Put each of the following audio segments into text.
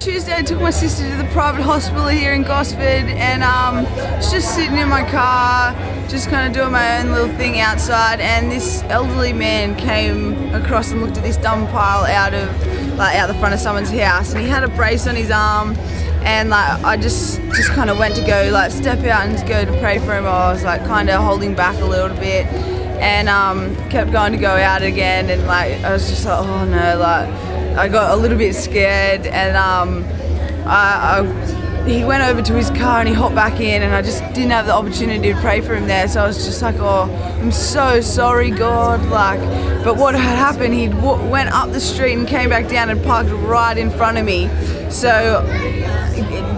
Tuesday I took my sister to the private hospital here in Gosford, and was just sitting in my car, just kind of doing my own little thing outside, and this elderly man came across and looked at this dump pile out the front of someone's house, and he had a brace on his arm, and I just kind of went to go step out and go to pray for him. I was kind of holding back a little bit, and kept going to go out again, and I was just oh no, I got a little bit scared, and he went over to his car and he hopped back in, and I just didn't have the opportunity to pray for him there. So I was just oh, I'm so sorry, God. But what had happened, he went up the street and came back down and parked right in front of me. So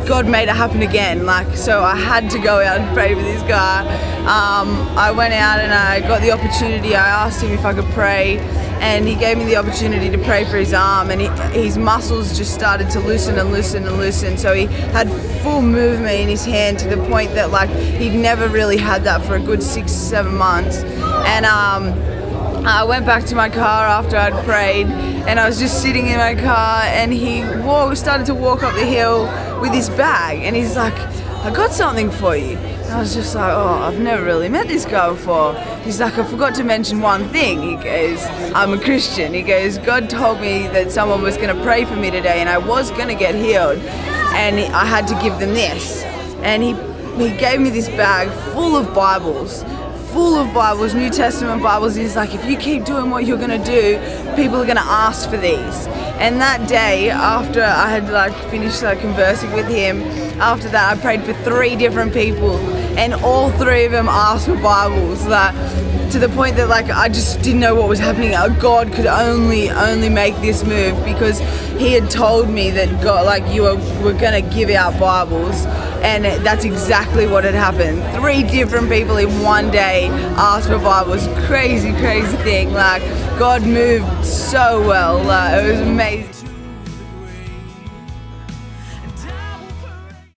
God made it happen again. So I had to go out and pray for this guy. I went out and I got the opportunity. I asked him if I could pray, and he gave me the opportunity to pray for his arm, and his muscles just started to loosen and loosen and loosen. So he had full movement in his hand to the point that he'd never really had that for a good 6-7 months. And I went back to my car after I'd prayed, and I was just sitting in my car, and he started to walk up the hill with his bag, and he's like, I got something for you. And I was just oh, I've never really met this guy before. He's like, I forgot to mention one thing. He goes, I'm a Christian. He goes, God told me that someone was going to pray for me today, and I was going to get healed, and I had to give them this. And he gave me this bag full of Bibles, New Testament Bibles. He's like, if you keep doing what you're going to do, people are going to ask for these. And that day, after I had finished conversing with him, after that I prayed for 3 different people, and all 3 of them asked for Bibles, to the point that I just didn't know what was happening. God could only make this move, because he had told me that God, you were going to give out Bibles, and that's exactly what had happened. 3 different people in one day asked for Bibles. Crazy thing. God moved so well. It was amazing.